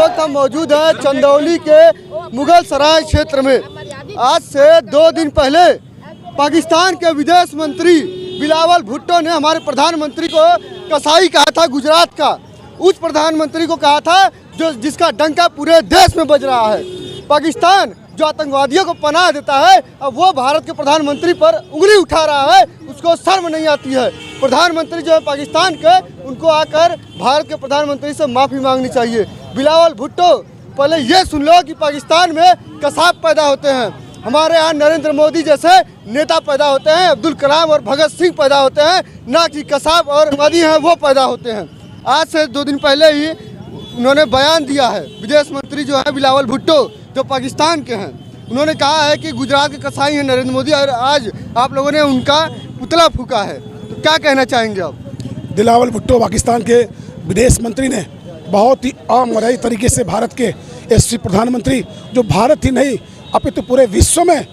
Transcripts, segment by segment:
वक्त हम मौजूद हैं चंदौली के मुगल सराय क्षेत्र में। आज से 2 दिन पहले पाकिस्तान के विदेश मंत्री बिलावल भुट्टो ने हमारे प्रधानमंत्री को कसाई कहा था, गुजरात का उस प्रधानमंत्री को कहा था जिसका डंका पूरे देश में बज रहा है। पाकिस्तान जो आतंकवादियों को पनाह देता है, अब वो भारत के प्रधानमंत्री पर उंगली उठा रहा है, उसको शर्म नहीं आती है। प्रधानमंत्री जो है पाकिस्तान के, उनको आकर भारत के प्रधानमंत्री से माफ़ी मांगनी चाहिए। बिलावल भुट्टो, पहले ये सुन लो कि पाकिस्तान में कसाब पैदा होते हैं, हमारे यहाँ नरेंद्र मोदी जैसे नेता पैदा होते हैं, अब्दुल कलाम और भगत सिंह पैदा होते हैं, ना कि कसाब और आतंकवादी हैं वो पैदा होते हैं। आज से 2 दिन पहले ही उन्होंने बयान दिया है, विदेश मंत्री जो है बिलावल भुट्टो जो पाकिस्तान के हैं, उन्होंने कहा है कि गुजरात के कसाई हैं नरेंद्र मोदी, और आज आप लोगों ने उनका पुतला फूका है। तो क्या कहना चाहेंगे आप? बिलावल भुट्टो पाकिस्तान के विदेश मंत्री ने बहुत ही अमर्यादित तरीके से भारत के यशस्वी प्रधानमंत्री, जो भारत ही नहीं अपितु पूरे विश्व में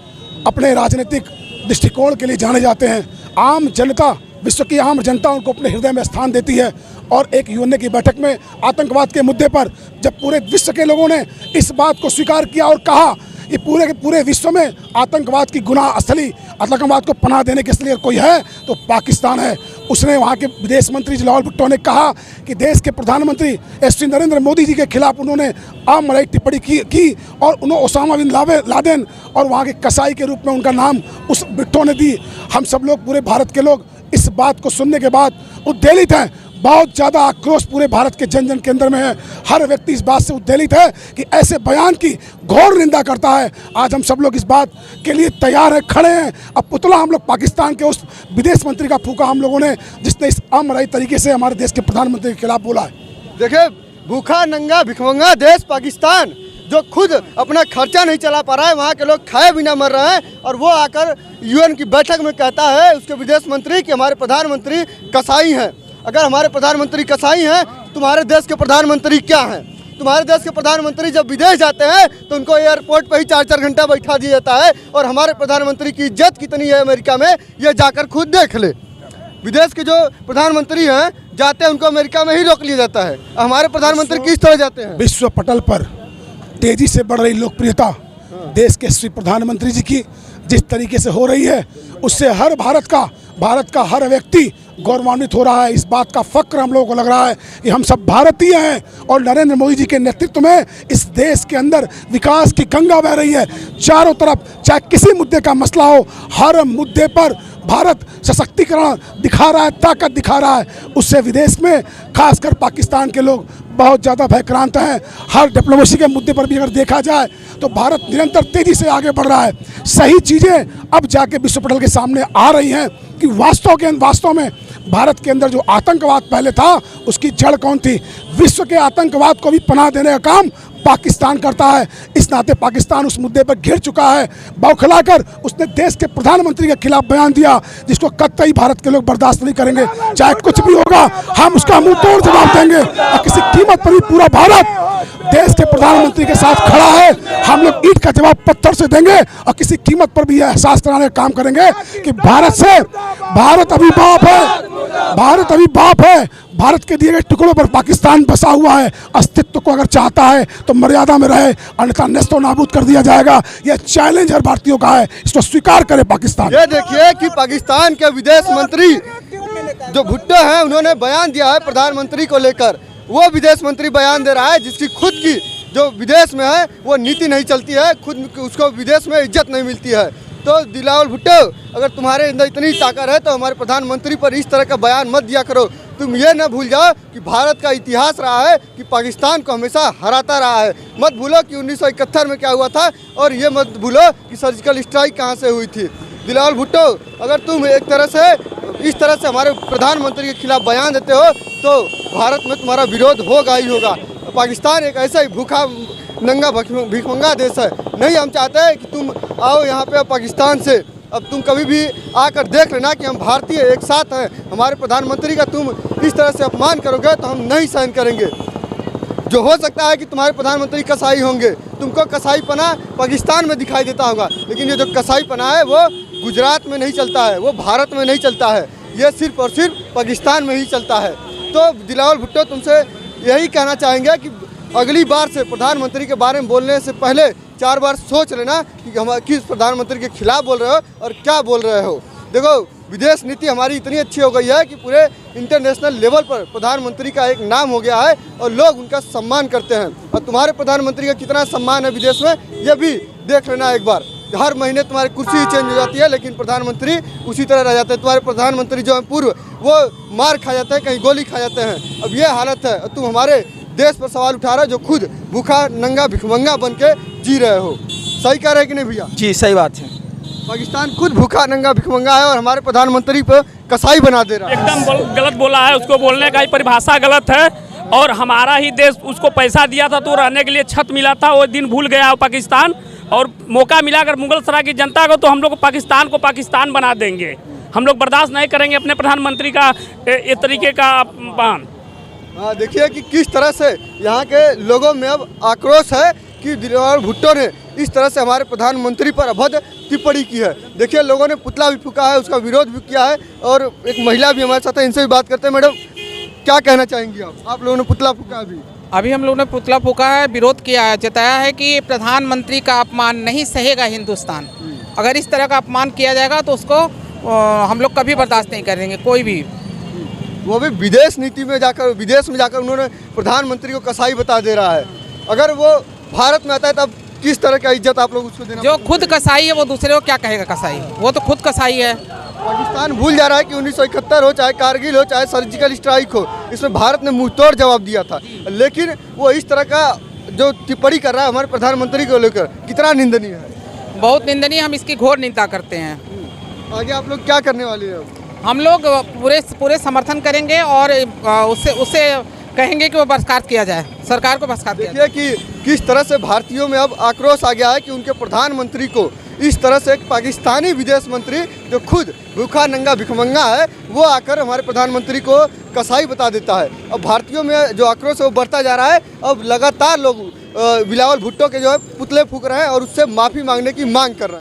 अपने राजनीतिक दृष्टिकोण के लिए जाने जाते हैं, आम जनता, विश्व की आम जनता उनको अपने हृदय में स्थान देती है। और एक यूएनए की बैठक में आतंकवाद के मुद्दे पर जब पूरे विश्व के लोगों ने इस बात को स्वीकार किया और कहा ये पूरे के पूरे विश्व में आतंकवाद की गुनाह असली, आतंकवाद को पनाह देने के लिए कोई है तो पाकिस्तान है। उसने वहाँ के विदेश मंत्री बिलावल भुट्टो ने कहा कि देश के प्रधानमंत्री श्री नरेंद्र मोदी जी के खिलाफ उन्होंने अमर्यादित टिप्पणी की और उन्होंने ओसामा बिन लादेन और वहाँ के कसाई के रूप में उनका नाम उस भुट्टो ने दी। हम सब लोग, पूरे भारत के लोग इस बात को सुनने के बाद उद्वेलित हैं। बहुत ज़्यादा आक्रोश पूरे भारत के जन जन के अंदर में है। हर व्यक्ति इस बात से उद्वेलित है कि ऐसे बयान की घोर निंदा करता है। आज हम सब लोग इस बात के लिए तैयार हैं, खड़े हैं। अब पुतला हम लोग पाकिस्तान के उस विदेश मंत्री का फूका हम लोगों ने, जिसने इस अमर्यादित तरीके से हमारे देश के प्रधानमंत्री के खिलाफ बोला है। देखिए, भूखा नंगा भिखमंगा देश पाकिस्तान, जो खुद अपना खर्चा नहीं चला पा रहा है, वहाँ के लोग खाए बिना मर रहे हैं, और वो आकर यूएन की बैठक में कहता है उसके विदेश मंत्री कि हमारे प्रधानमंत्री कसाई हैं। अगर हमारे प्रधानमंत्री कसाई हैं, तुम्हारे देश के प्रधानमंत्री क्या हैं? तुम्हारे देश के प्रधानमंत्री जब विदेश जाते हैं तो उनको एयरपोर्ट पर ही 4-4 घंटा बैठा दिया जाता है, और हमारे प्रधानमंत्री की इज्जत कितनी है अमेरिका में, ये जाकर खुद देख ले। विदेश के जो प्रधानमंत्री हैं जाते हैं, उनको अमेरिका में ही रोक लिया जाता है। हमारे प्रधानमंत्री किस तरह जाते हैं? विश्व पटल पर तेजी से बढ़ रही लोकप्रियता देश के श्री प्रधानमंत्री जी की जिस तरीके से हो रही है, उससे हर भारत का हर व्यक्ति गौरवान्वित हो रहा है। इस बात का फक्र हम लोगों को लग रहा है कि हम सब भारतीय हैं, और नरेंद्र मोदी जी के नेतृत्व में इस देश के अंदर विकास की गंगा बह रही है। चारों तरफ, चाहे किसी मुद्दे का मसला हो, हर मुद्दे पर भारत सशक्तिकरण दिखा रहा है, ताकत दिखा रहा है। उससे विदेश में खासकर पाकिस्तान के लोग बहुत ज़्यादा भयक्रांत हैं। हर डिप्लोमेसी के मुद्दे पर भी अगर देखा जाए तो भारत निरंतर तेज़ी से आगे बढ़ रहा है। सही चीज़ें अब जाके विश्व पटल के सामने आ रही हैं कि वास्तव में भारत के अंदर जो आतंकवाद पहले था, उसकी जड़ कौन थी। विश्व के आतंकवाद को भी पनाह देने का काम पाकिस्तान करता है। इस नाते पाकिस्तान उस मुद्दे पर घिर चुका है। बौखलाकर उसने देश के प्रधानमंत्री के खिलाफ बयान दिया, जिसको कतई भारत के लोग बर्दाश्त नहीं करेंगे। चाहे कुछ भी होगा, हम उसका मुंह तोड़ जवाब देंगे, और किसी कीमत पर भी पूरा भारत देश के प्रधानमंत्री के साथ खड़ा है। हम लोग ईंट का जवाब पत्थर से देंगे, और किसी कीमत पर भी यह एहसास कराने का काम करेंगे कि भारत अभी बाप है। भारत के दिए गए टुकड़ों पर पाकिस्तान बसा हुआ है। अस्तित्व को अगर चाहता है तो मर्यादा में रहे, अन्यथा नष्ट नाबूद कर दिया जाएगा। यह चैलेंज हर भारतीयों का है, इसको स्वीकार करे पाकिस्तान। ये देखिए कि पाकिस्तान के विदेश मंत्री जो भुट्टो हैं, उन्होंने बयान दिया है प्रधानमंत्री को लेकर। वो विदेश मंत्री बयान दे रहा है जिसकी खुद की जो विदेश में है वो नीति नहीं चलती है, खुद उसको विदेश में इज्जत नहीं मिलती है। तो बिलावल भुट्टो, अगर तुम्हारे अंदर इतनी ताकत है तो हमारे प्रधानमंत्री पर इस तरह का बयान मत दिया करो। तुम ये न भूल जाओ कि भारत का इतिहास रहा है कि पाकिस्तान को हमेशा हराता रहा है। मत भूलो कि 1971 में क्या हुआ था, और ये मत भूलो कि सर्जिकल स्ट्राइक कहाँ से हुई थी। बिलावल भुट्टो, अगर तुम एक तरह से इस तरह से हमारे प्रधानमंत्री के खिलाफ बयान देते हो तो भारत में तुम्हारा विरोध होगा ही होगा। पाकिस्तान एक ऐसा ही भूखा नंगा भिखमंगा देश है। नहीं, हम चाहते हैं कि तुम आओ यहाँ पे पाकिस्तान से। अब तुम कभी भी आकर देख लेना कि हम भारतीय एक साथ हैं। हमारे प्रधानमंत्री का तुम इस तरह से अपमान करोगे तो हम नहीं सहन करेंगे। जो हो सकता है कि तुम्हारे प्रधानमंत्री कसाई होंगे, तुमको कसाई पना पाकिस्तान में दिखाई देता होगा, लेकिन ये जो कसाई पना है वो गुजरात में नहीं चलता है, वो भारत में नहीं चलता है, ये सिर्फ और सिर्फ पाकिस्तान में ही चलता है। तो बिलावल भुट्टो, तुमसे यही कहना चाहेंगे कि अगली बार से प्रधानमंत्री के बारे में बोलने से पहले 4 बार सोच लेना कि हम किस प्रधानमंत्री के खिलाफ बोल रहे हो और क्या बोल रहे हो। देखो, विदेश नीति हमारी इतनी अच्छी हो गई है कि पूरे इंटरनेशनल लेवल पर प्रधानमंत्री का एक नाम हो गया है और लोग उनका सम्मान करते हैं। और तुम्हारे प्रधानमंत्री का कितना सम्मान है विदेश में, ये भी देख लेना एक बार। हर महीने तुम्हारी कुर्सी ही चेंज हो जाती है, लेकिन प्रधानमंत्री उसी तरह रह जाते हैं। तुम्हारे प्रधानमंत्री जो है पूर्व, वो मार खा जाते हैं, कहीं गोली खा जाते हैं। अब ये हालत है, तुम हमारे देश पर सवाल उठा रहे हो जो खुद भूखा नंगा भिखमंगा बन के जी रहे हो। सही कह रहे हैं कि नहीं भैया? जी सही बात है। पाकिस्तान खुद भूखा नंगा भिखमंगा है और हमारे प्रधानमंत्री पर कसाई बना दे रहा है। एकदम गलत बोला है, उसको बोलने का ही परिभाषा गलत है। और हमारा ही देश उसको पैसा दिया था तो रहने के लिए छत मिला था, वो दिन भूल गया पाकिस्तान। और मौका मिला अगर मुगलसराय की जनता को तो हम लोग को पाकिस्तान बना देंगे। हम लोग बर्दाश्त नहीं करेंगे अपने प्रधानमंत्री का इस तरीके का अपमान। हाँ, देखिए कि किस तरह से यहाँ के लोगों में अब आक्रोश है कि दिलवार भुट्टो ने इस तरह से हमारे प्रधानमंत्री पर अभद्र टिप्पणी की है। देखिए, लोगों ने पुतला भी फूंका है, उसका विरोध भी किया है। और एक महिला भी हमारे साथ है, इनसे भी बात करते हैं। मैडम, क्या कहना चाहेंगी आप लोगों ने पुतला फूंका अभी हम लोगों ने पुतला फूंका है, विरोध किया है, जताया है कि प्रधानमंत्री का अपमान नहीं सहेगा हिंदुस्तान। अगर इस तरह का अपमान किया जाएगा तो उसको हम लोग कभी बर्दाश्त नहीं करेंगे, कोई भी। वो भी विदेश नीति में जाकर, विदेश में जाकर उन्होंने प्रधानमंत्री को कसाई बता दे रहा है। अगर वो भारत में आता है तब किस तरह का इज्जत आप लोग उसको देना? जो खुद कसाई है वो दूसरे को क्या कहेगा कसाई? वो तो खुद कसाई है। पाकिस्तान भूल जा रहा है कि 1971 हो, चाहे कारगिल हो, चाहे सर्जिकल स्ट्राइक हो, इसमें भारत ने मुंहतोड़ जवाब दिया था। लेकिन वो इस तरह का जो टिप्पणी कर रहा है हमारे प्रधानमंत्री को लेकर, कितना निंदनीय है। बहुत निंदनीय, हम इसकी घोर निंदा करते हैं। आगे आप लोग क्या करने वाले हैं? हम लोग पूरे समर्थन करेंगे और उससे कहेंगे कि वो बहिष्कार किया जाए, सरकार को बहिष्कार किया जाए। देखिए कि किस तरह से भारतीयों में अब आक्रोश आ गया है कि उनके प्रधानमंत्री को इस तरह से एक पाकिस्तानी विदेश मंत्री जो खुद भूखा नंगा भिखमंगा है, वो आकर हमारे प्रधानमंत्री को कसाई बता देता है। अब भारतीयों में जो आक्रोश है वो बढ़ता जा रहा है। अब लगातार लोग बिलावल भुट्टो के जो है पुतले फूंक रहे हैं और उससे माफ़ी मांगने की मांग कर रहे हैं।